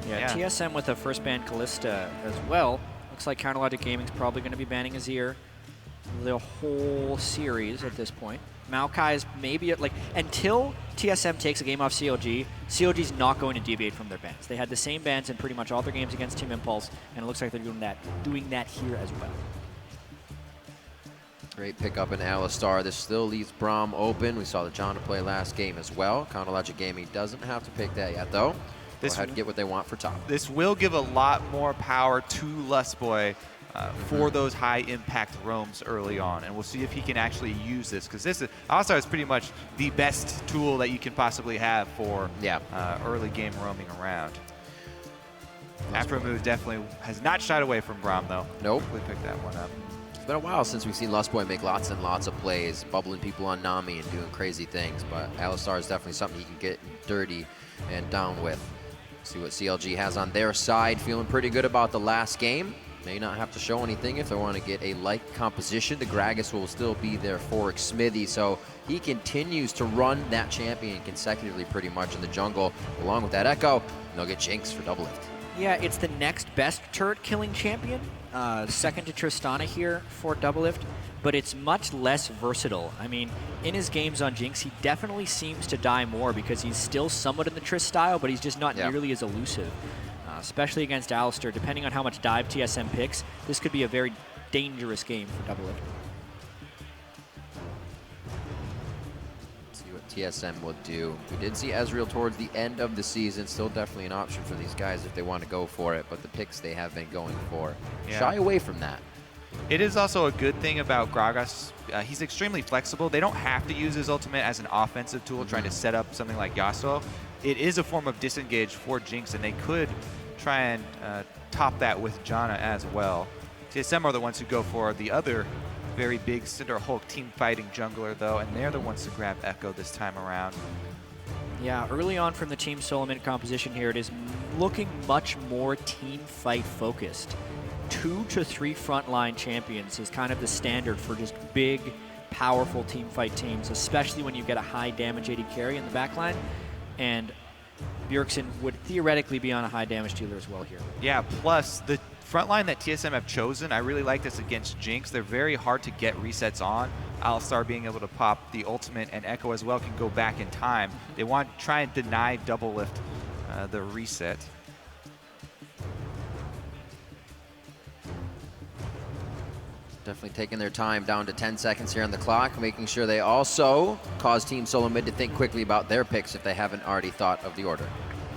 Yeah, TSM with a first ban Callista as well. Looks like Counterlogic Gaming's probably going to be banning Azir the whole series at this point. Maokai's maybe like until TSM takes a game off CLG, CLG's not going to deviate from their bans. They had the same bans in pretty much all their games against Team Impulse, and it looks like they're doing that here as well. Great pickup in Alistar. This still leaves Braum open. We saw the Janna play last game as well. Counterlogic Gaming doesn't have to pick that yet, though. Go ahead and get what they want for top. This will give a lot more power to Lustboy for those high impact roams early on, and we'll see if he can actually use this, because this is Alistar is pretty much the best tool that you can possibly have for early game roaming around. Afro-Move definitely has not shied away from Braum, though. Nope. We picked that one up. It's been a while since we've seen Lustboy make lots and lots of plays, bubbling people on Nami and doing crazy things, but Alistar is definitely something he can get dirty and down with. See what CLG has on their side. Feeling pretty good about the last game. May not have to show anything if they want to get a like composition. The Gragas will still be their Forex Smithy, so he continues to run that champion consecutively pretty much in the jungle. Along with that Echo, and they'll get Jinx for double lift. Yeah, it's the next best turret killing champion. Second to Tristana here for double lift, but it's much less versatile. I mean, in his games on Jinx, he definitely seems to die more because he's still somewhat in the Trist style, but he's just not nearly as elusive. Especially against Alistar, depending on how much dive TSM picks, this could be a very dangerous game for double lift. See what TSM will do. We did see Ezreal towards the end of the season. Still definitely an option for these guys if they want to go for it, but the picks they have been going for shy away from that. It is also a good thing about Gragas. He's extremely flexible. They don't have to use his ultimate as an offensive tool trying to set up something like Yasuo. It is a form of disengage for Jinx, and they could try and top that with Janna as well. TSM are the ones who go for the other very big Cinder Hulk team fighting jungler, though, and they're the ones to grab Echo this time around. Yeah, early on from the Team Solomid composition here, it is looking much more team fight focused. 2 to 3 frontline champions is kind of the standard for just big, powerful team fight teams, especially when you get a high damage AD carry in the backline. And Bjergsen would theoretically be on a high damage dealer as well here. Yeah, plus the front line that TSM have chosen, I really like this against Jinx. They're very hard to get resets on. Alistar being able to pop the ultimate, and Echo as well can go back in time. They want to try and deny double lift the reset. Definitely taking their time, down to 10 seconds here on the clock, making sure they also cause Team Solomid to think quickly about their picks if they haven't already thought of the order.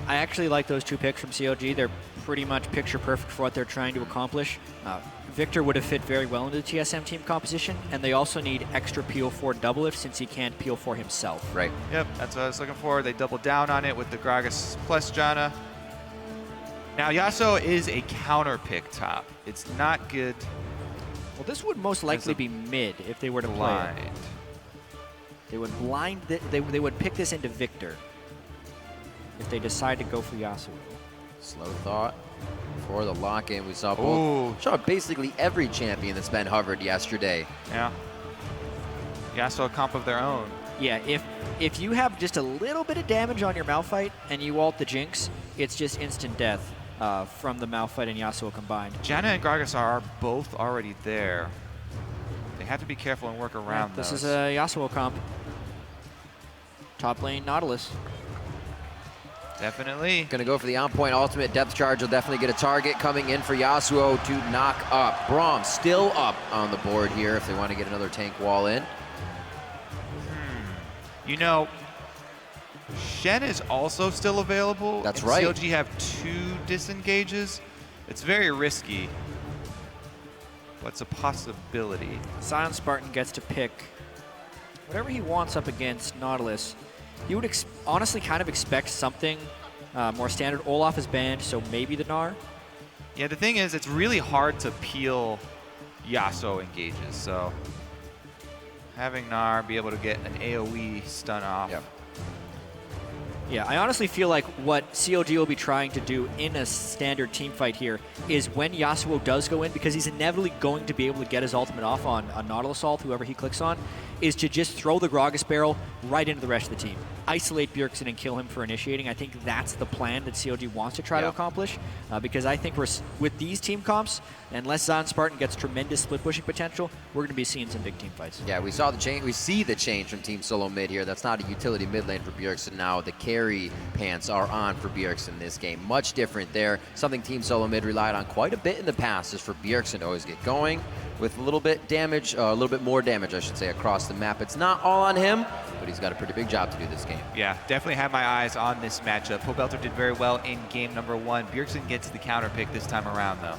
I actually like those 2 picks from CLG. They're pretty much picture perfect for what they're trying to accomplish. Victor would have fit very well into the TSM team composition, and they also need extra peel for double lift since he can't peel for himself. Right. Yep, that's what I was looking for. They doubled down on it with the Gragas plus Janna. Now Yasuo is a counter pick top. It's not good. Well, this would most likely be mid if they were to play it. They would blind. They would pick this into Victor if they decide to go for Yasuo. Slow thought for the lock-in. We saw both. Saw basically every champion that's been hovered yesterday. Yeah. Yasuo a comp of their own. Yeah, if you have just a little bit of damage on your Malphite and you ult the Jinx, it's just instant death. From the Malphite and Yasuo combined. Janna and Gragas are both already there. They have to be careful and work around those. This is a Yasuo comp. Top lane Nautilus. Definitely. Gonna go for the on-point ultimate. Depth charge will definitely get a target coming in for Yasuo to knock up. Braum still up on the board here if they want to get another tank wall in. You know, Shen is also still available. That's right. CLG have 2 disengages. It's very risky, but it's a possibility. Sion Spartan gets to pick whatever he wants up against Nautilus. You would honestly kind of expect something more standard. Olaf is banned, so maybe the Gnar. Yeah, the thing is, it's really hard to peel Yasuo engages, so having Gnar be able to get an AoE stun off. Yep. Yeah, I honestly feel like what CLG will be trying to do in a standard team fight here is when Yasuo does go in, because he's inevitably going to be able to get his ultimate off on a Nautilus Assault, whoever he clicks on, is to just throw the Gragas barrel right into the rest of the team. Isolate Bjergsen and kill him for initiating. I think that's the plan that CLG wants to try to accomplish, because I think with these team comps, unless Zion Spartan gets tremendous split pushing potential, we're going to be seeing some big team fights. Yeah, we saw the change. We see the change from Team Solomid here. That's not a utility mid lane for Bjergsen now. The carry pants are on for Bjergsen this game. Much different there. Something Team Solomid relied on quite a bit in the past is for Bjergsen to always get going with a little bit damage, a little bit more damage, I should say, across the map. It's not all on him, but he's got a pretty big job to do this game. Yeah, definitely have my eyes on this matchup. Pobelter did very well in game number 1. Bjergsen gets the counter pick this time around, though.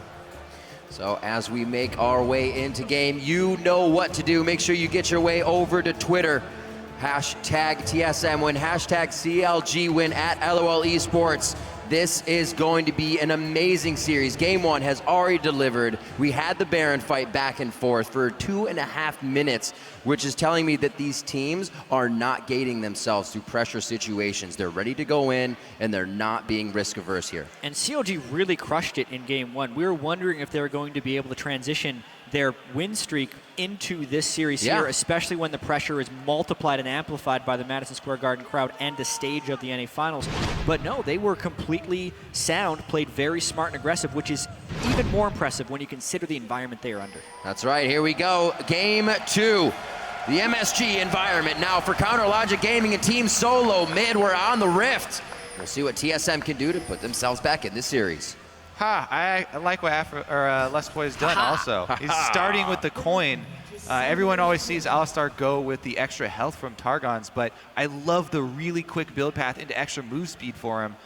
So as we make our way into game, you know what to do. Make sure you get your way over to Twitter. Hashtag TSM win, hashtag CLG win at LOL Esports. This is going to be an amazing series. Game 1 has already delivered. We had the Baron fight back and forth for 2.5 minutes, which is telling me that these teams are not gating themselves through pressure situations. They're ready to go in, and they're not being risk averse here. And CLG really crushed it in game 1. We were wondering if they were going to be able to transition their win streak into this series here, especially when the pressure is multiplied and amplified by the Madison Square Garden crowd and the stage of the NA Finals. But no, they were completely sound, played very smart and aggressive, which is even more impressive when you consider the environment they are under. That's right, here we go. Game 2. The MSG environment now for Counter Logic Gaming and Team Solomid. We're on the Rift. We'll see what TSM can do to put themselves back in this series. I like what Lustboy has done also. He's starting with the coin. Everyone always sees Alistar go with the extra health from Targons, but I love the really quick build path into extra move speed for him.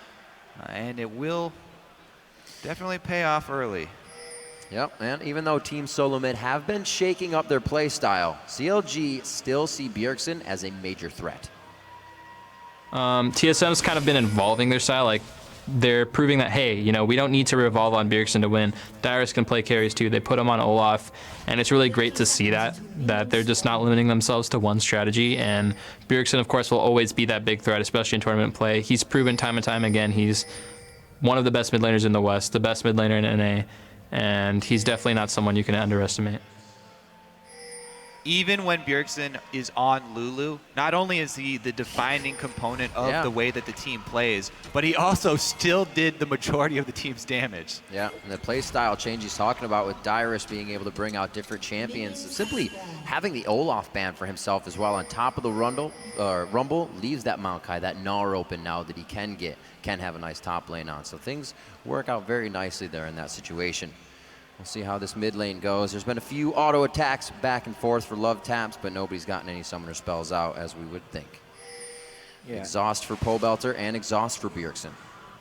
And it will definitely pay off early. Yep, and even though Team Solomid have been shaking up their play style, CLG still see Bjergsen as a major threat. TSM's kind of been evolving their style. Like, they're proving that, hey, you know, we don't need to revolve on Bjergsen to win. Dyrus can play carries too. They put him on Olaf, and it's really great to see that they're just not limiting themselves to one strategy. And Bjergsen, of course, will always be that big threat, especially in tournament play. He's proven time and time again he's one of the best mid laners in the West, the best mid laner in NA, and he's definitely not someone you can underestimate. Even when Bjergsen is on Lulu, not only is he the defining component of the way that the team plays, but he also still did the majority of the team's damage. Yeah, and the play style change he's talking about with Dyrus being able to bring out different champions, simply having the Olaf ban for himself as well on top of the Rumble leaves that Maokai, that Gnar open now that he can have a nice top lane on. So things work out very nicely there in that situation. We'll see how this mid lane goes. There's been a few auto attacks back and forth for love taps, but nobody's gotten any summoner spells out as we would think. Yeah. Exhaust for Pobelter and exhaust for Bjergsen.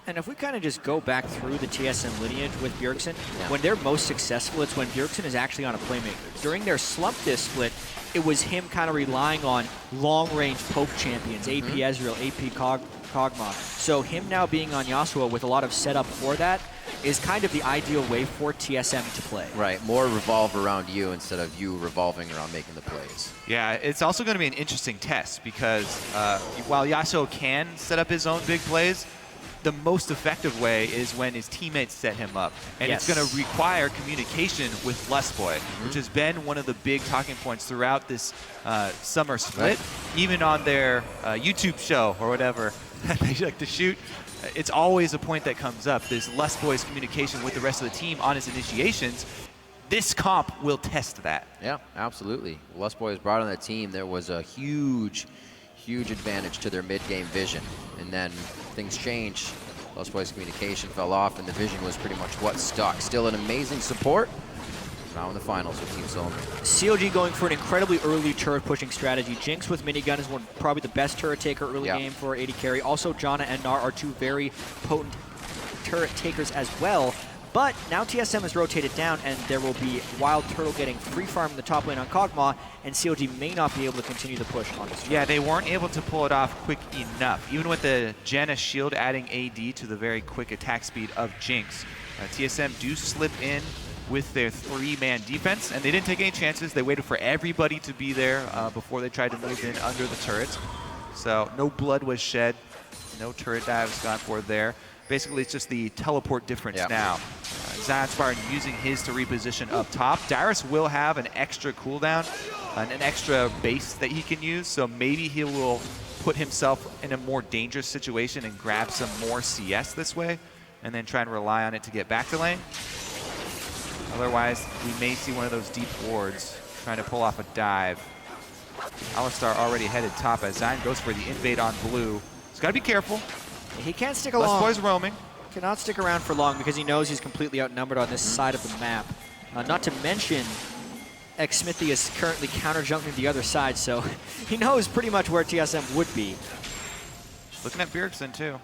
And if we kind of just go back through the TSM lineage with Bjergsen, when they're most successful, it's when Bjergsen is actually on a playmaker. During their slump disc split, it was him kind of relying on long-range poke champions, AP Ezreal, AP Kog'Maw. So him now being on Yasuo with a lot of setup for that is kind of the ideal way for TSM to play. Right, more revolve around you instead of you revolving around making the plays. Yeah, it's also going to be an interesting test because while Yasuo can set up his own big plays, the most effective way is when his teammates set him up. And it's going to require communication with Lustboy, which has been one of the big talking points throughout this summer split. Even on their YouTube show or whatever they like to shoot, it's always a point that comes up, this Lustboy's communication with the rest of the team on his initiations. This comp will test that. Yeah, absolutely. Lustboy was brought on the team. There was a huge advantage to their mid-game vision. And then things changed. Lustboy's communication fell off, and the vision was pretty much what stuck. Still an amazing support. Now in the finals with Team Solomid. CLG going for an incredibly early turret pushing strategy. Jinx with minigun is probably the best turret taker early game for AD carry. Also, Janna and Gnar are two very potent turret takers as well. But now TSM has rotated down, and there will be Wild Turtle getting free farm in the top lane on Kog'Maw, and CLG may not be able to continue the push on this. Yeah, they weren't able to pull it off quick enough. Even with the Janna shield adding AD to the very quick attack speed of Jinx, TSM do slip in with their three-man defense, and they didn't take any chances. They waited for everybody to be there before they tried to move in under the turrets. So no blood was shed. No turret dives gone for there. Basically, it's just the teleport difference now. Zion Spartan using his to reposition up top. Darius will have an extra cooldown, an extra base that he can use, so maybe he will put himself in a more dangerous situation and grab some more CS this way, and then try and rely on it to get back to lane. Otherwise, we may see one of those deep wards trying to pull off a dive. Alistar already headed top as Zion goes for the invade on blue. He's got to be careful. He can't stick Lust along. Boy's roaming. Cannot stick around for long because he knows he's completely outnumbered on this side of the map. Not to mention, Xsmithy is currently counter-jumping the other side, so he knows pretty much where TSM would be. Looking at Bjergsen too.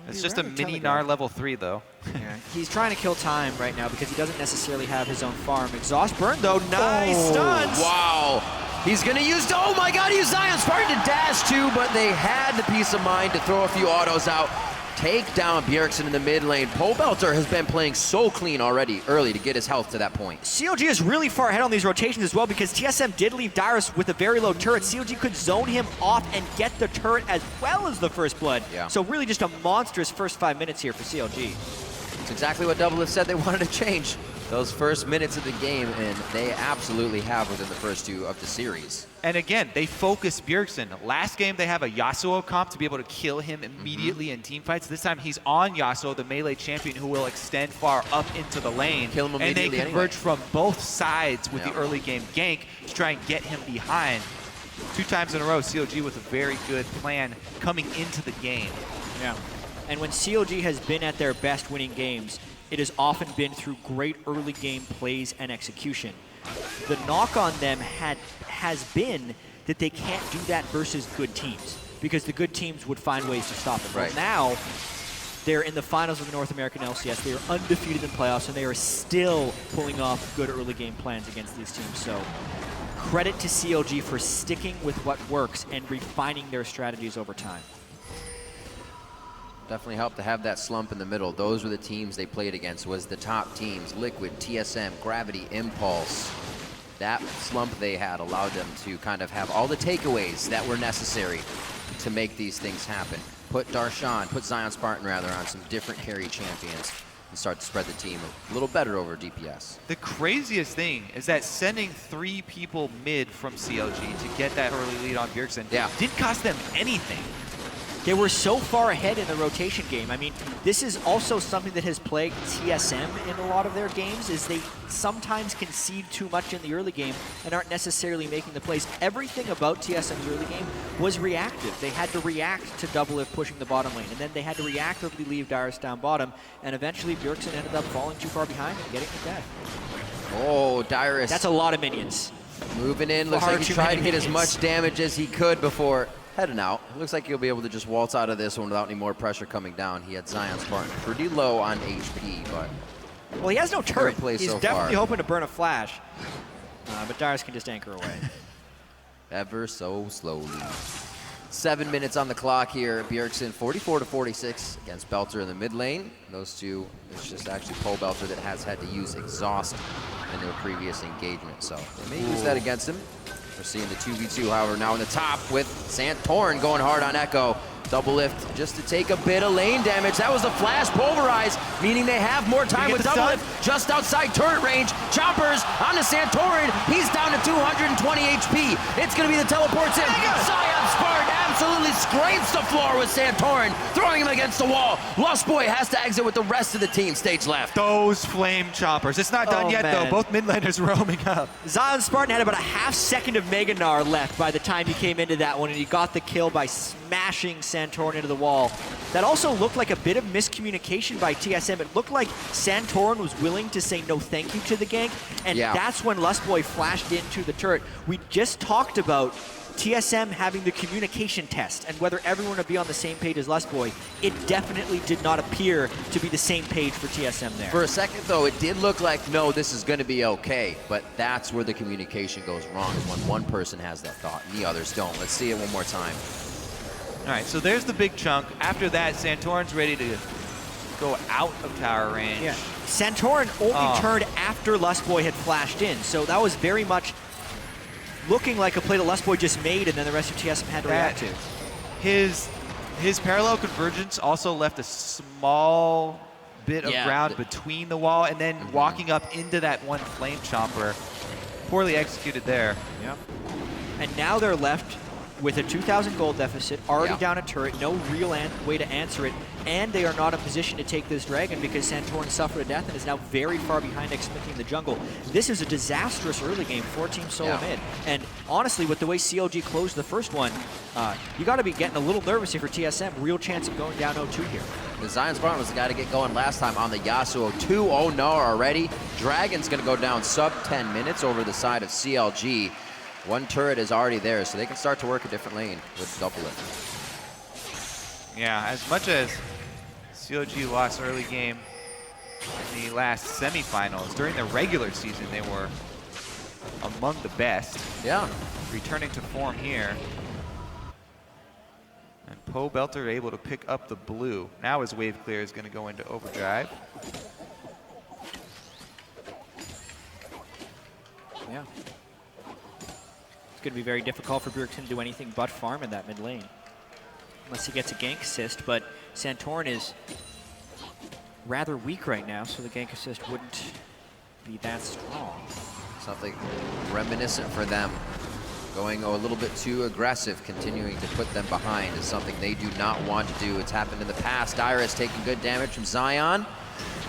It's He's just a rather mini telegraphed. Gnar level 3 though. He's trying to kill time right now because he doesn't necessarily have his own farm. Exhaust burn though, nice stuns! Wow. He's going to use, oh my God, he used Zion Spartan to dash too, but they had the peace of mind to throw a few autos out. Take down Bjergsen in the mid lane. Pole Belter has been playing so clean already early to get his health to that point. CLG is really far ahead on these rotations as well because TSM did leave Dyrus with a very low turret. CLG could zone him off and get the turret as well as the first blood. Yeah. So really just a monstrous first 5 minutes here for CLG. It's exactly what Doublelift said they wanted to change. Those first minutes of the game, and they absolutely have within the first 2 of the series. And again, they focus Bjergsen. Last game, they have a Yasuo comp to be able to kill him immediately in team fights. This time, he's on Yasuo, the melee champion, who will extend far up into the lane. Kill him immediately and they converge from both sides with the early game gank to try and get him behind. 2 times in a row, CLG with a very good plan coming into the game. Yeah. And when CLG has been at their best winning games, it has often been through great early game plays and execution. The knock on them has been that they can't do that versus good teams because the good teams would find ways to stop them. Right. Well, now, they're in the finals of the North American LCS. They are undefeated in playoffs, and they are still pulling off good early game plans against these teams. So credit to CLG for sticking with what works and refining their strategies over time. Definitely helped to have that slump in the middle. Those were the teams they played against, was the top teams, Liquid, TSM, Gravity, Impulse. That slump they had allowed them to kind of have all the takeaways that were necessary to make these things happen. Put Zion Spartan rather, on some different carry champions and start to spread the team a little better over DPS. The craziest thing is that sending 3 people mid from CLG to get that early lead on Bjergsen didn't cost them anything. They were so far ahead in the rotation game. I mean, this is also something that has plagued TSM in a lot of their games, is they sometimes concede too much in the early game and aren't necessarily making the plays. Everything about TSM's early game was reactive. They had to react to Doublelift pushing the bottom lane, and then they had to reactively leave Dyrus down bottom, and eventually Bjergsen ended up falling too far behind and getting to death. Oh, Dyrus. That's a lot of minions. Moving in, looks Far like he too tried many to get as minions. much damage as he could before heading out. Looks like he'll be able to just waltz out of this one without any more pressure coming down. He had Zion Spartan pretty low on HP, but Well, he has no turret. play He's so definitely far. hoping to burn a flash, but Dyrus can just anchor away. ever so slowly. 7 minutes on the clock here. Bjergsen 44-46 against Belter in the mid lane. Those two, it's just actually Pole Belter that has had to use exhaust in their previous engagement, so they may use that against him. We're seeing the 2v2, however, now in the top with Santorin going hard on Echo. Doublelift just to take a bit of lane damage. That was a flash pulverize, meaning they have more time with Doublelift just outside turret range. Chompers onto Santorin. He's down to 220 HP. It's going to be the teleports in. Zion Spartan absolutely scrapes the floor with Santorin, throwing him against the wall. Lost Boy has to exit with the rest of the team stage left. Those flame choppers. It's not done yet, though. Both mid laners roaming up. Zion Spartan had about a half second of Mega Gnar left by the time he came into that one, and he got the kill by smashing Santorin into the wall. That also looked like a bit of miscommunication by TSM. It looked like Santorin was willing to say no thank you to the gank, and that's when Lustboy flashed into the turret. We just talked about TSM having the communication test and whether everyone would be on the same page as Lustboy. It definitely did not appear to be the same page for TSM there. For a second, though, it did look like, no, this is going to be okay, but that's where the communication goes wrong, is when one person has that thought and the others don't. Let's see it one more time. All right, so there's the big chunk. After that, Santorin's ready to go out of tower range. Yeah. Santorin only turned after Lustboy had flashed in, so that was very much looking like a play that Lustboy just made, and then the rest of TSM had to react to. His His parallel convergence also left a small bit of ground between the wall, and then walking up into that one flame chomper. Poorly executed there. Yep. And now they're left with a 2,000 gold deficit, already down a turret, no real way to answer it, and they are not in position to take this dragon because Santorin suffered a death and is now very far behind Xmithie in the jungle. This is a disastrous early game for Team Solomid. And honestly, with the way CLG closed the first one, you got to be getting a little nervous here for TSM. Real chance of going down 0-2 here. The Zion Spartan was the guy to get going last time on the Yasuo. 2-0 already. Dragon's going to go down sub 10 minutes over the side of CLG. One turret is already there, so they can start to work a different lane with double lift. Yeah, as much as CLG lost early game in the last semifinals, during the regular season they were among the best. Yeah. Returning to form here. And Pobelter able to pick up the blue. Now his wave clear is going to go into overdrive. Yeah. It's going to be very difficult for Bjergsen to do anything but farm in that mid lane. Unless he gets a gank assist, but Santorin is rather weak right now, so the gank assist wouldn't be that strong. Something reminiscent for them. Going a little bit too aggressive, continuing to put them behind is something they do not want to do. It's happened in the past. Dyrus taking good damage from Zion.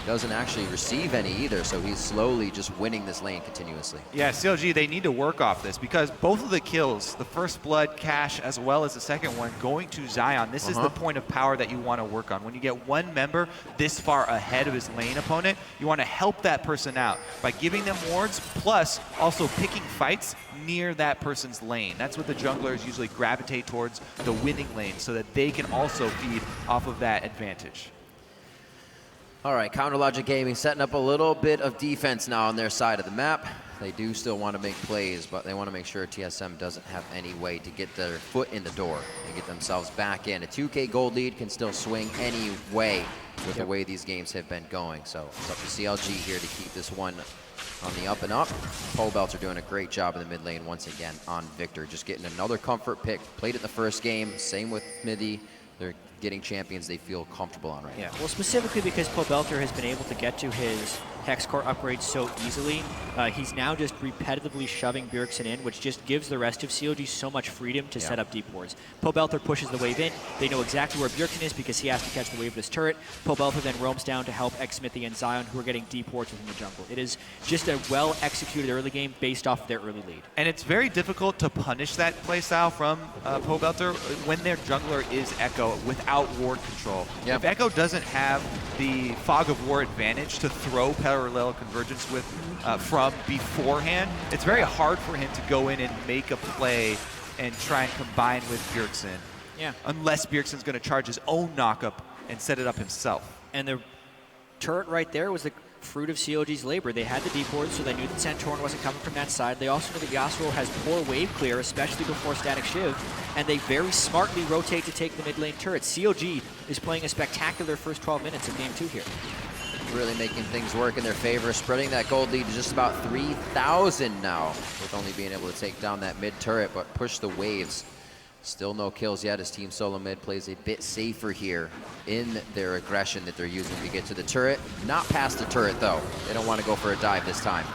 Doesn't actually receive any either, so he's slowly just winning this lane continuously. Yeah, CLG, they need to work off this because both of the kills, the first blood cash as well as the second one, going to Zion, this is the point of power that you want to work on. When you get one member this far ahead of his lane opponent, you want to help that person out by giving them wards, plus also picking fights near that person's lane. That's what the junglers usually gravitate towards, the winning lane, so that they can also feed off of that advantage. All right, Counter Logic Gaming setting up a little bit of defense now on their side of the map. They do still want to make plays, but they want to make sure TSM doesn't have any way to get their foot in the door and get themselves back in. A 2K gold lead can still swing any way with the way these games have been going. So it's up to CLG here to keep this one on the up and up. Pobelter doing a great job in the mid lane once again on Victor. Just getting another comfort pick. Played it the first game. Same with Xmithie. They're getting champions they feel comfortable on right now. Well, specifically because Pobelter has been able to get to his Hex Core upgrades so easily, he's now just repetitively shoving Bjergsen in, which just gives the rest of CLG so much freedom to set up deep wards. Pobelter pushes the wave in. They know exactly where Bjergsen is because he has to catch the wave of his turret. Pobelter then roams down to help Xmithie and Zion, who are getting deep wards within the jungle. It is just a well-executed early game based off their early lead. And it's very difficult to punish that playstyle from Pobelter when their jungler is Echo without ward control. If Echo doesn't have the Fog of War advantage to throw parallel convergence with from beforehand, it's very hard for him to go in and make a play and try and combine with Bjergsen. Unless Bjergsen's going to charge his own knockup and set it up himself. And the turret right there was the fruit of CLG's labor. They had the deep wards, so they knew that Santorin wasn't coming from that side. They also knew that Yasuo has poor wave clear, especially before Static Shiv, and they very smartly rotate to take the mid lane turret. CLG is playing a spectacular first 12 minutes of game 2 here. Really making things work in their favor, spreading that gold lead to just about 3,000 now, with only being able to take down that mid turret, but push the waves. Still no kills yet as Team Solomid plays a bit safer here in their aggression that they're using to get to the turret. Not past the turret though. They don't want to go for a dive this time.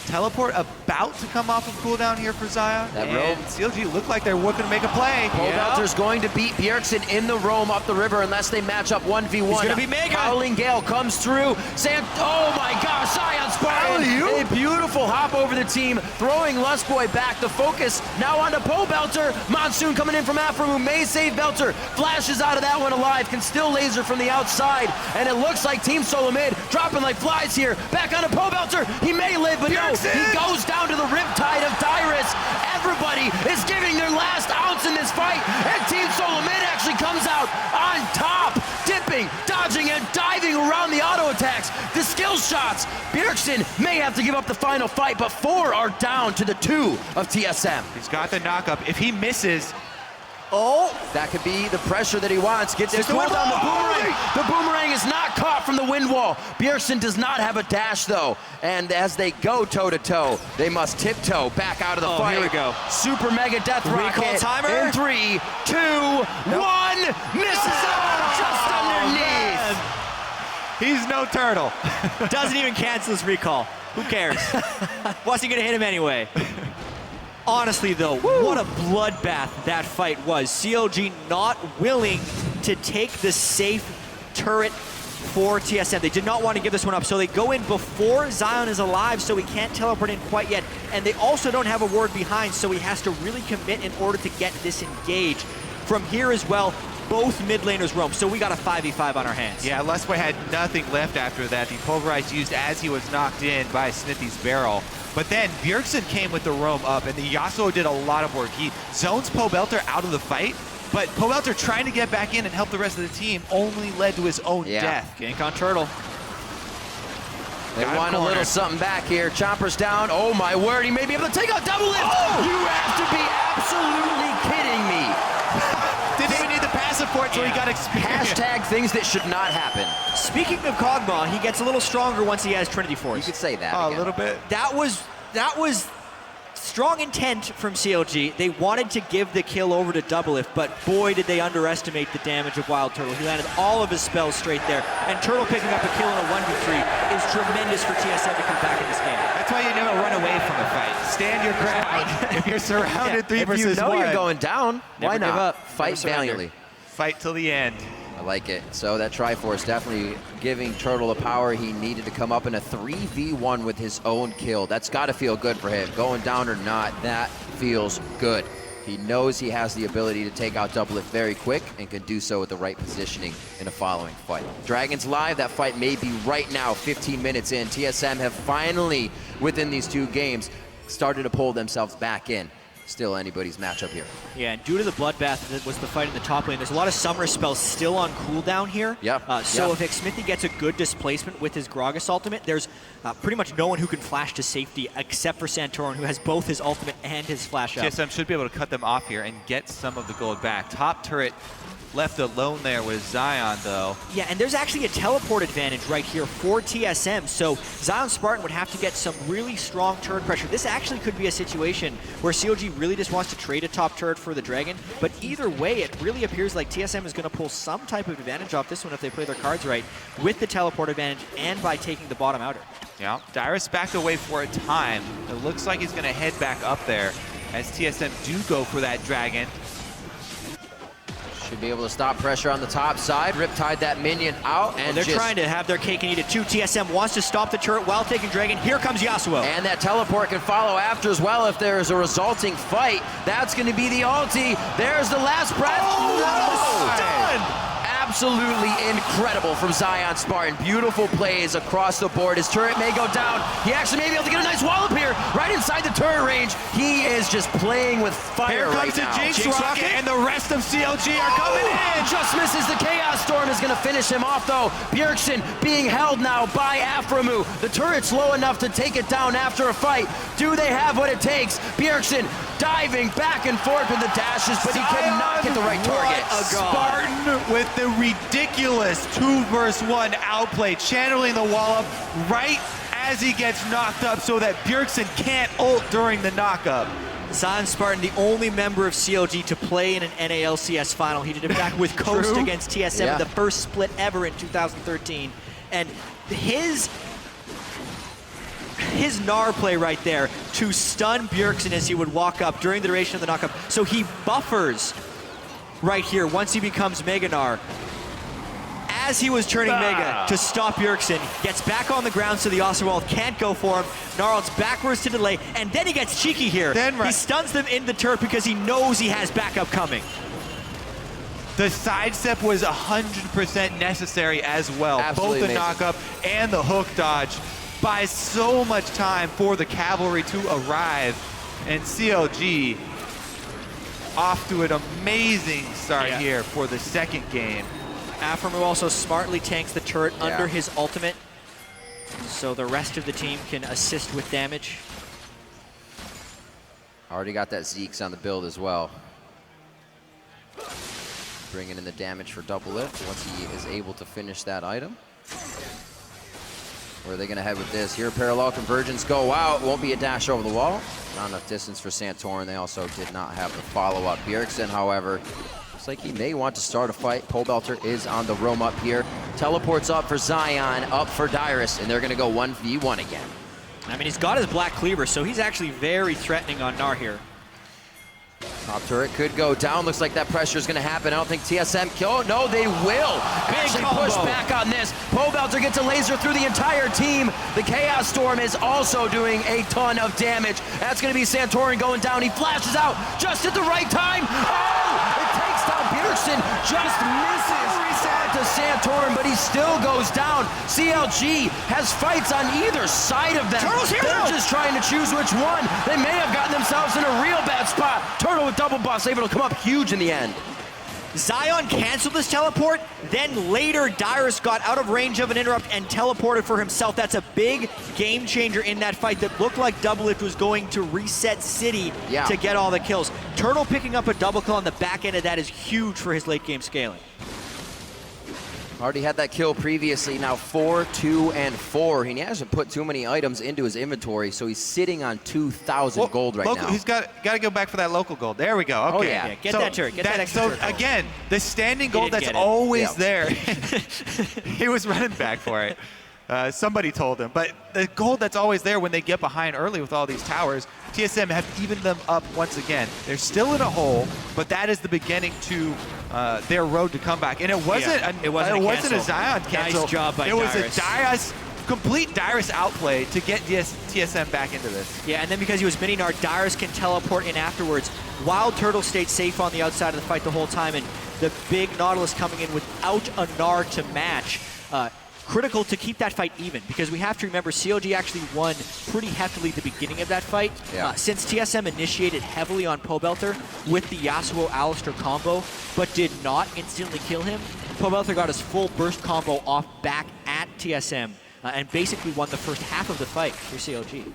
Teleport about to come off of cooldown here for Zion. And CLG look like they're looking to make a play. Pobelter's going to beat Bjergsen in the roam up the river unless they match up 1v1. He's going to be mega. Howling Gale comes through. Oh my gosh, Zion Spartan. A beautiful hop over the team, throwing Lustboy back. The focus now onto Pobelter. Monsoon coming in from Afro, who may save Belter. Flashes out of that one alive, can still laser from the outside. And it looks like Team Solomid dropping like flies here. Back onto Pobelter. He may live, but no. He goes down to the riptide of Dyrus. Everybody is giving their last ounce in this fight, and Team Solomid actually comes out on top, dipping, dodging, and diving around the auto attacks. The skill shots. Bjergsen may have to give up the final fight, but 4 are down to the 2 of TSM. He's got the knockup. If he misses, that could be the pressure that he wants. Gets the cooldown. The boomerang is not caught from the the wind wall. Bjergsen does not have a dash though. And as they go toe-to-toe, they must tiptoe back out of the fight. Here we go. Super mega death rocket. Recall timer. In 3, 2, 1. Misses out just underneath. He's no turtle. Doesn't even cancel his recall. Who cares? What's he gonna hit him anyway? Honestly though, what a bloodbath that fight was. CLG not willing to take the safe turret for TSM. They did not want to give this one up, so they go in before Zion is alive, so he can't teleport in quite yet. And they also don't have a ward behind, so he has to really commit in order to get disengaged. From here as well, both mid laners roam, so we got a 5v5 on our hands. Yeah, Lustboy had nothing left after that. The Pulverize used as he was knocked in by Smithy's barrel. But then Bjergsen came with the roam up, and the Yasuo did a lot of work. He zones Pobelter out of the fight, but Pobelter trying to get back in and help the rest of the team only led to his own death. Gank on Turtle. They want a little something back here. Chopper's down. Oh my word, he may be able to take out double lift. Oh! You have to be absolutely kidding me. Didn't even need the passive for it, so he got experience. Hashtag things that should not happen. Speaking of Kog'Maw, he gets a little stronger once he has Trinity Force. You could say that a again. little bit. That was strong intent from CLG. They wanted to give the kill over to Doublelift, but boy did they underestimate the damage of Wild Turtle. He landed all of his spells straight there, and Turtle picking up a kill in a 1v3 is tremendous for TSM to come back in this game. That's why you never run away from a fight. Stand your ground. If you're surrounded 3 versus 1. If you know you're going down, why Never not? give up. Fight Never surrender. valiantly. Fight till the end. I like it. So that Triforce definitely giving Turtle the power he needed to come up in a 3v1 with his own kill. That's got to feel good for him. Going down or not, that feels good. He knows he has the ability to take out Doublelift very quick and can do so with the right positioning in a following fight. Dragons live, that fight may be right now, 15 minutes in. TSM have finally, within these 2 games, started to pull themselves back in. Still anybody's matchup here. Yeah, and due to the bloodbath that was the fight in the top lane, there's a lot of summer spells still on cooldown here. So if Xmithie gets a good displacement with his Gragas ultimate, there's pretty much no one who can flash to safety except for Santorin, who has both his ultimate and his flash up. TSM should be able to cut them off here and get some of the gold back. Top turret left alone there with Zion, though. Yeah, and there's actually a teleport advantage right here for TSM, so Zion Spartan would have to get some really strong turret pressure. This actually could be a situation where COG really just wants to trade a top turret for the Dragon, but either way, it really appears like TSM is going to pull some type of advantage off this one if they play their cards right, with the teleport advantage and by taking the bottom outer. Yeah, Dyrus backed away for a time. It looks like he's going to head back up there as TSM do go for that Dragon. Should be able to stop pressure on the top side. Riptide that minion out, and they're trying to have their cake and eat it too. TSM wants to stop the turret while taking Dragon. Here comes Yasuo. And that teleport can follow after as well if there is a resulting fight. That's going to be the ulti. There's the last breath. Oh, done! Absolutely incredible from Zion Spartan. Beautiful plays across the board. His turret may go down. He actually may be able to get a nice wallop here right inside the turret range. He is just playing with fire right now. Here comes the Jinx Rocket, and the rest of CLG are coming in. Just misses. The Chaos Storm is going to finish him off, though. Bjergsen being held now by Aphromoo. The turret's low enough to take it down after a fight. Do they have what it takes? Bjergsen diving back and forth with the dashes, but he cannot get the right target. Spartan with the ridiculous 2 versus 1 outplay, channeling the wall up right as he gets knocked up so that Bjergsen can't ult during the knockup. Zion Spartan, the only member of CLG to play in an NALCS final. He did it back with Coast against TSM, the first split ever in 2013. And his Gnar play right there to stun Bjergsen as he would walk up during the duration of the knockup. So he buffers right here once he becomes Mega Gnar. As he was turning Mega to stop Bjergsen, gets back on the ground so the Osterwald can't go for him. Gnarls backwards to delay, and then he gets cheeky here. He stuns them in the turret because he knows he has backup coming. The sidestep was 100% necessary as well. Absolutely Both the amazing. knockup and the hook dodge buys so much time for the cavalry to arrive, and CLG off to an amazing start here for the second game. Aphromoo also smartly tanks the turret under his ultimate, so the rest of the team can assist with damage. Already got that Zeke's on the build as well. Bringing in the damage for Doublelift once he is able to finish that item. Where are they going to head with this? Here, parallel convergence go out. Won't be a dash over the wall. Not enough distance for Santorin. They also did not have the follow-up. Bjergsen, however, looks like he may want to start a fight. Pole Belter is on the roam up here. Teleports up for Zion, up for Dyrus, and they're going to go 1v1 again. I mean, he's got his Black Cleaver, so he's actually very threatening on Gnar here. Top turret could go down. Looks like that pressure is going to happen. I don't think TSM kill. No, they will. Actually push back on this. Pole Belter gets a laser through the entire team. The Chaos Storm is also doing a ton of damage. That's going to be Santorin going down. He flashes out just at the right time. Oh, it takes down Bjergsen. Just misses to Santorin, but he still goes down. CLG has fights on either side of them. They're just trying to choose which one. They may have gotten themselves in a real bad spot. Turtle with double buffs, able to come up huge in the end. Zion canceled this teleport, then later Dyrus got out of range of an interrupt and teleported for himself. That's a big game changer in that fight that looked like Doublelift was going to reset City to get all the kills. Turtle picking up a double kill on the back end of that is huge for his late game scaling. Already had that kill previously, now 4, 2, and 4. He hasn't put too many items into his inventory, so he's sitting on 2,000 gold right now. He's got to go back for that local gold. There we go. Okay. Oh, yeah. Get that turret. Get that extra turret. So, again, the standing gold that's always there. He was running back for it. Somebody told him. But the gold that's always there when they get behind early with all these towers, TSM have evened them up once again. They're still in a hole, but that is the beginning to their road to comeback. And it wasn't a Zion cancel. Nice job by Dyrus. It was a complete Dyrus outplay to get TSM back into this. Yeah, and then because he was mini Gnar, Dyrus can teleport in afterwards. Wild Turtle stayed safe on the outside of the fight the whole time, and the big Nautilus coming in without a Gnar to match. Critical to keep that fight even, because we have to remember CLG actually won pretty heftily at the beginning of that fight. Since TSM initiated heavily on Pole Belter with the Yasuo-Alistar combo, but did not instantly kill him, Pole Belter got his full burst combo off back at TSM and basically won the first half of the fight for CLG.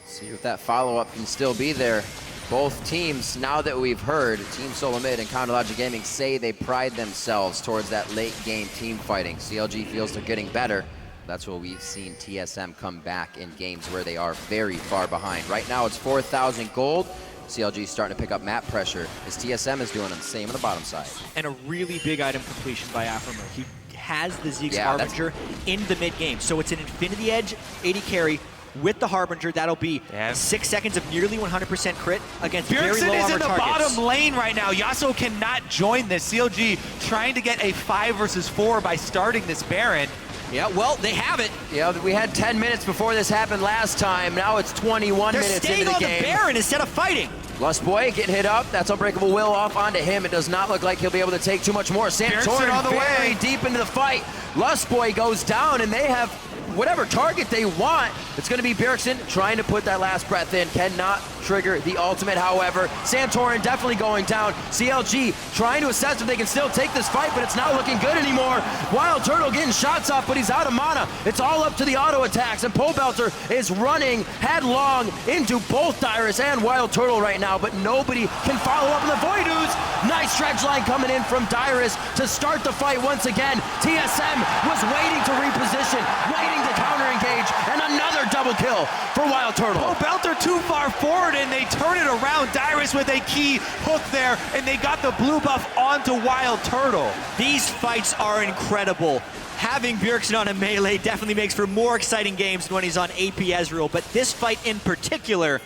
See if that follow-up can still be there. Both teams, now that we've heard, Team Solomid and Counterlogic Gaming say they pride themselves towards that late game team fighting. CLG feels they're getting better. That's where we've seen TSM come back in games where they are very far behind. Right now it's 4,000 gold. CLG is starting to pick up map pressure as TSM is doing the same on the bottom side. And a really big item completion by Aframer. He has the Zeke's Harbinger in the mid game. So it's an Infinity Edge 80 carry with the Harbinger. That'll be 6 seconds of nearly 100% crit against very low armor targets. Bjergsen is in the bottom lane right now. Yasuo cannot join this. CLG trying to get a 5 versus 4 by starting this Baron. Yeah, well, they have it. Yeah, we had 10 minutes before this happened last time. Now it's 21 minutes into the game. They're staying on the Baron instead of fighting. Lustboy getting hit up. That's Unbreakable Will off onto him. It does not look like he'll be able to take too much more. Santorin on the very way. deep into the fight. Lustboy goes down, and they have whatever target they want. It's going to be Bjergsen trying to put that last breath in. Cannot trigger the ultimate, however. Santorin definitely going down. CLG trying to assess if they can still take this fight, but it's not looking good anymore. Wild Turtle getting shots off, but he's out of mana. It's all up to the auto attacks, and Pole Belter is running headlong into both Dyrus and Wild Turtle right now, but nobody can follow up in the Void Ooze. Nice stretch line coming in from Dyrus to start the fight once again. TSM was waiting to reposition, waiting to counter-engage, and another double kill for Wild Turtle. Pole Belter too far forward, and they turn it around. Dyrus with a key hook there, and they got the blue buff onto Wild Turtle. These fights are incredible. Having Bjergsen on a melee definitely makes for more exciting games than when he's on AP Ezreal, but this fight in particular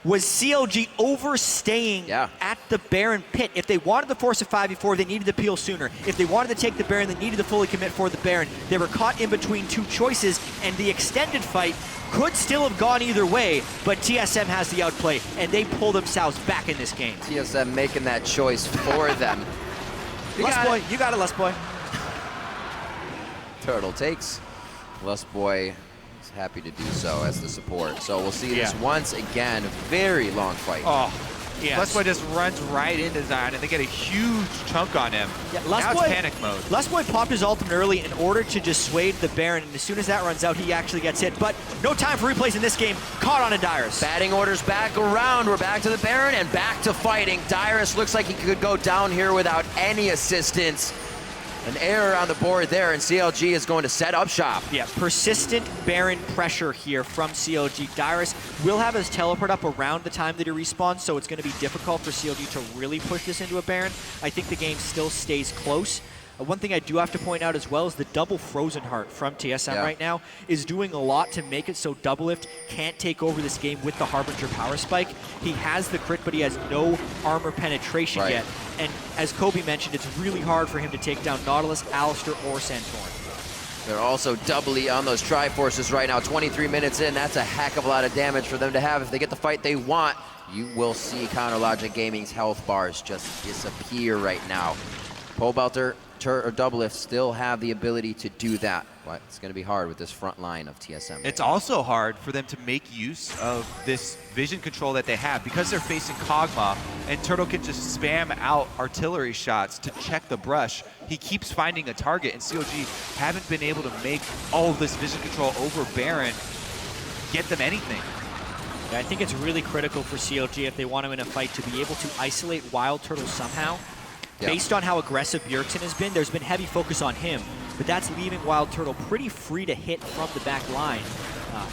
was CLG overstaying at the Baron pit. If they wanted to force a 5v4, they needed to peel sooner. If they wanted to take the Baron, they needed to fully commit for the Baron. They were caught in between two choices, and the extended fight could still have gone either way, but TSM has the outplay, and they pull themselves back in this game. TSM making that choice for them. You got it, Lustboy. Turtle takes. Lustboy is happy to do so as the support. So we'll see this once again. Very long fight. Oh, yes. Lustboy just runs right into Zion, and they get a huge chunk on him. Yeah, now it's panic mode. Lustboy popped his ultimate early in order to dissuade the Baron, and as soon as that runs out, he actually gets hit. But no time for replays in this game. Caught on a Dyrus. Batting orders back around. We're back to the Baron and back to fighting. Dyrus looks like he could go down here without any assistance. An error on the board there, and CLG is going to set up shop. Yeah, persistent Baron pressure here from CLG. Dyrus will have his teleport up around the time that he respawns, so it's going to be difficult for CLG to really push this into a Baron. I think the game still stays close. One thing I do have to point out as well is the double Frozen Heart from TSM right now is doing a lot to make it so Doublelift can't take over this game with the Harbinger power spike. He has the crit, but he has no armor penetration yet. And as Kobe mentioned, it's really hard for him to take down Nautilus, Alistair, or Santorin. They're also doubly on those Triforces right now. 23 minutes in, that's a heck of a lot of damage for them to have. If they get the fight they want, you will see Counterlogic Gaming's health bars just disappear right now. Pobelter or Doublelift still have the ability to do that, but it's going to be hard with this front line of TSM. It's also hard for them to make use of this vision control that they have because they're facing Kog'Maw, and Turtle can just spam out artillery shots to check the brush. He keeps finding a target, and CLG haven't been able to make all of this vision control over Baron get them anything. Yeah, I think it's really critical for CLG if they want to win a fight to be able to isolate Wild Turtle somehow. Based on how aggressive Bjergsen has been, there's been heavy focus on him, but that's leaving Wild Turtle pretty free to hit from the back line,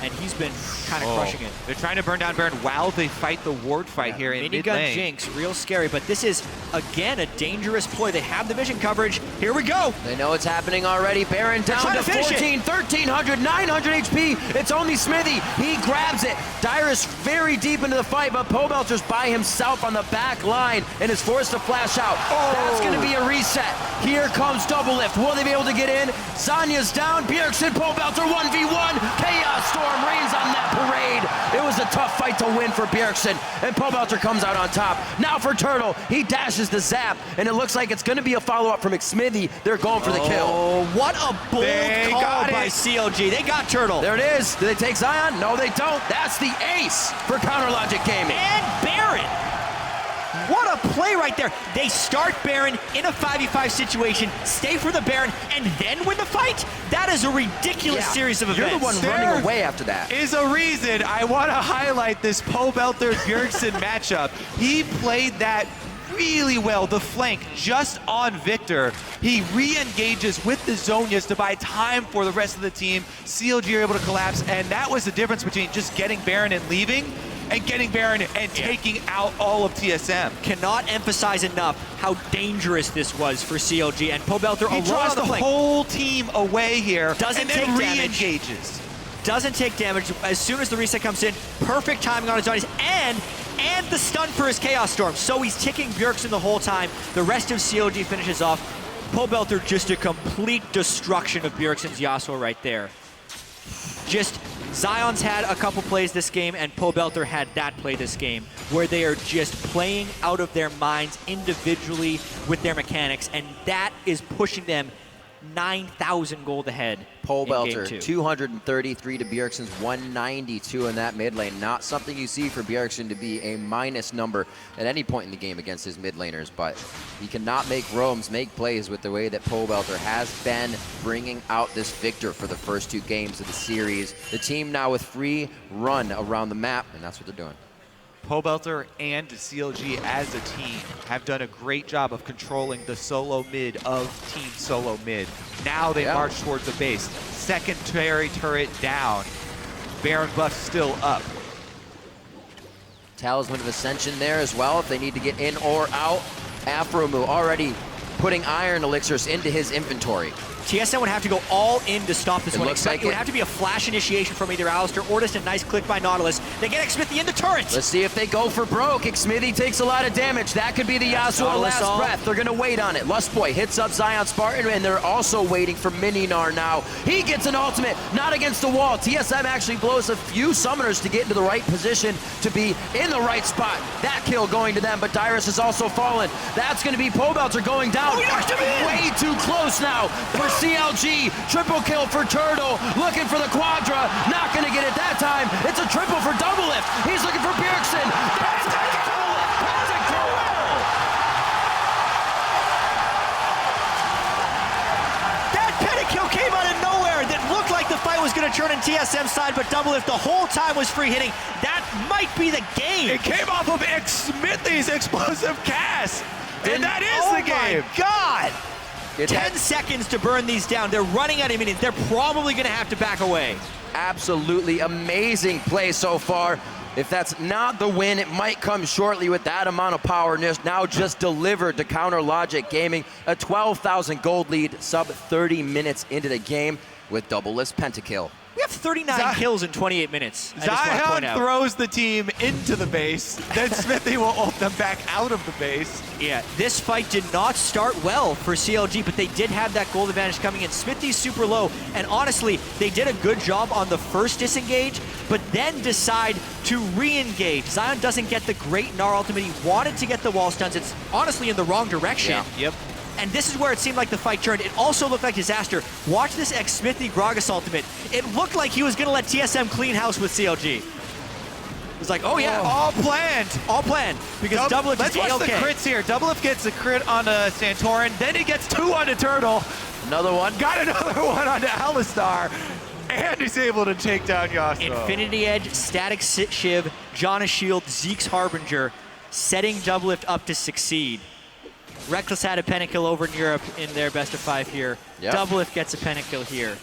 and he's been kind of crushing it. They're trying to burn down Baron while they fight the ward fight here in mid lane. Minigun Jinx, real scary, but this is, again, a dangerous ploy. They have the vision coverage. Here we go. They know it's happening already. Baron down to 14, 1,300, 900 HP. It's only Smithy. He grabs it. Dyrus very deep into the fight, but Pobelter's by himself on the back line and is forced to flash out. That's going to be a reset. Here comes Doublelift. Will they be able to get in? Zanya's down. Bjergsen, Pobelter 1v1. Chaos Storm reigns on that parade. It was a tough fight to win for Bjergsen, and Pobelter comes out on top. Now for Turtle. He dashes the zap, and it looks like it's going to be a follow-up from Xmithy. They're going for the kill. Oh, what a bold call by CLG. They got Turtle. There it is. Do they take Zion? No, they don't. That's the ace for Counterlogic Gaming. And Baron. What a play right there. They start Baron in a 5v5 situation, stay for the Baron, and then win the fight? That is a ridiculous series of events. You're the one running away after that. Is a reason I want to highlight this Pobelter-Bjergsen matchup. He played that really well, the flank just on Victor. He re-engages with the Zhonyas to buy time for the rest of the team. CLG are able to collapse, and that was the difference between just getting Baron and leaving and getting Baron and taking out all of TSM. Cannot emphasize enough how dangerous this was for CLG, and Pobelter He draws the whole team away here and then re-engages. Doesn't take damage. As soon as the reset comes in, perfect timing on his Zhonyas, and the stun for his Chaos Storm. So he's ticking Bjergsen the whole time. The rest of CLG finishes off. Pobelter just a complete destruction of Bjergsen's Yasuo right there. Just Zion's had a couple plays this game, and Pobelter had that play this game, where they are just playing out of their minds individually with their mechanics, and that is pushing them 9,000 gold ahead. Pobelter, 233 to Bjergsen's 192 in that mid lane. Not something you see for Bjergsen to be a minus number at any point in the game against his mid laners, but he cannot make roams, make plays with the way that Pobelter has been bringing out this Victor for the first two games of the series. The team now with free run around the map, and that's what they're doing. Pobelter and CLG as a team have done a great job of controlling the solo mid of Team Solo Mid. Now they march towards the base. Secondary turret down. Baron buff still up. Talisman of Ascension there as well if they need to get in or out. Afromu already putting iron elixirs into his inventory. TSM would have to go all in to stop this one. Looks like it would have to be a flash initiation from either Alistair or just a nice click by Nautilus. They get Xmithy in the turret. Let's see if they go for broke. Xmithy takes a lot of damage. That could be the Yasuo last breath. They're going to wait on it. Lustboy hits up Zion Spartan, and they're also waiting for Mininar now. He gets an ultimate, not against the wall. TSM actually blows a few summoners to get into the right position, to be in the right spot. That kill going to them, but Dyrus has also fallen. That's going to be Pobelter going down. Way too close now for CLG. Triple kill for Turtle, looking for the Quadra, not gonna get it that time. It's a triple for Doublelift. He's looking for Bjergsen. That's a goal! That's a goal! That pentakill came out of nowhere. That looked like the fight was gonna turn in TSM's side, but Doublelift the whole time was free hitting. That might be the game. It came off of Xmithy's explosive cast. And that is the game. Oh my God! 10 seconds to burn these down. They're running out of minutes. They're probably going to have to back away. Absolutely amazing play so far. If that's not the win, it might come shortly with that amount of power now just delivered to Counter Logic Gaming. A 12,000 gold lead, sub 30 minutes into the game with double-list pentakill. We have 39 kills in 28 minutes. Zion throws the team into the base, then Smithy will ult them back out of the base. Yeah, this fight did not start well for CLG, but they did have that gold advantage coming in. Smithy's super low, and honestly, they did a good job on the first disengage, but then decide to re-engage. Zion doesn't get the great Gnar ultimate. He wanted to get the wall stuns. It's honestly in the wrong direction. Yeah. Yep. And this is where it seemed like the fight turned. It also looked like disaster. Watch this ex-Smithy Gragas ultimate. It looked like he was going to let TSM clean house with CLG. It was like, oh yeah. All planned. All planned. Because Doublelift Let's is watch the AOK. crits here. Doublelift gets a crit onto Santorin, then he gets 2 onto Turtle. Another one. Got another one onto Alistar. And he's able to take down Yasuo. Infinity Edge, Static Shiv, Janna Shield, Zeke's Harbinger, setting Doublelift up to succeed. Reckless had a pentakill over in Europe in their best of 5 here. Yep. Doublelift gets a pentakill here.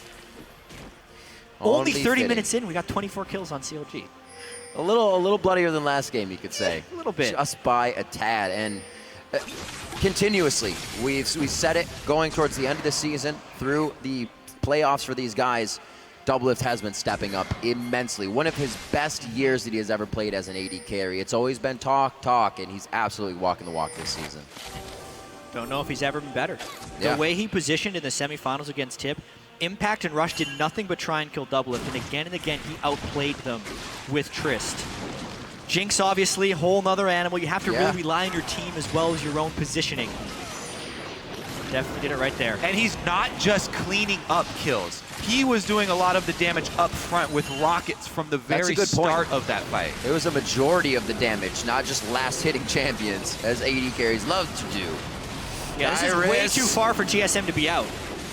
Only 30 fitting. minutes in, we got 24 kills on CLG. A little bloodier than last game, you could say. A little bit. Just by a tad. And continuously, we said it going towards the end of the season, through the playoffs for these guys, Doublelift has been stepping up immensely. One of his best years that he has ever played as an AD carry. It's always been talk, and he's absolutely walking the walk this season. Don't know if he's ever been better. Yeah. The way he positioned in the semifinals against Tip, Impact and Rush did nothing but try and kill Doublelift, and again he outplayed them with Trist. Jinx, obviously, a whole nother animal. You have to really rely on your team as well as your own positioning. Definitely did it right there. And he's not just cleaning up kills. He was doing a lot of the damage up front with rockets from the very start of that fight. It was a majority of the damage, not just last hitting champions, as AD carries love to do. Yeah, this is way too far for GSM to be out.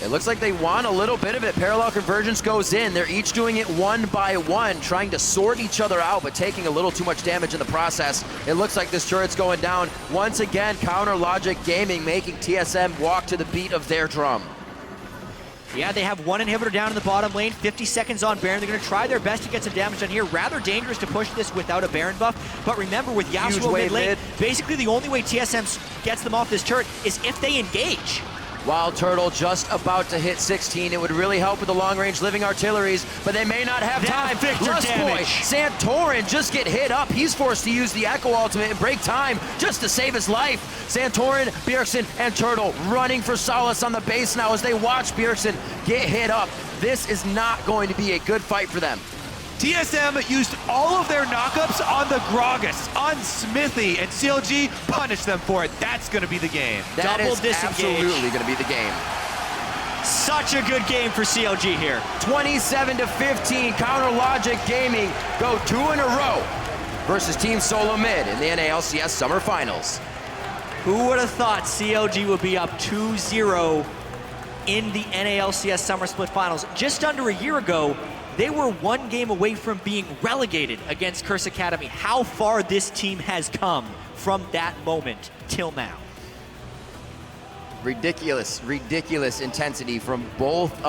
It looks like they want a little bit of it. Parallel Convergence goes in. They're each doing it one by one, trying to sort each other out, but taking a little too much damage in the process. It looks like this turret's going down. Once again, Counter Logic Gaming making TSM walk to the beat of their drum. Yeah, they have one inhibitor down in the bottom lane, 50 seconds on Baron. They're going to try their best to get some damage done here. Rather dangerous to push this without a Baron buff. But remember, with Yasuo mid lane, basically the only way TSM gets them off this turret is if they engage. Wild Turtle just about to hit 16. It would really help with the long-range living artilleries, but they may not have time. Lust Boy, Santorin just get hit up. He's forced to use the Echo ultimate and break time just to save his life. Santorin, Bjergsen, and Turtle running for solace on the base now as they watch Bjergsen get hit up. This is not going to be a good fight for them. TSM used all of their knockups on the Gragas, on Smithy, and CLG punished them for it. That's going to be the game. That Double is disengage. absolutely going to be the game. Such a good game for CLG here. 27-15, Counter Logic Gaming go 2 in a row versus Team Solomid in the NALCS Summer Finals. Who would have thought CLG would be up 2-0 in the NALCS Summer Split Finals? Just under a year ago, they were 1 game away from being relegated against Curse Academy. How far this team has come from that moment till now. Ridiculous intensity from both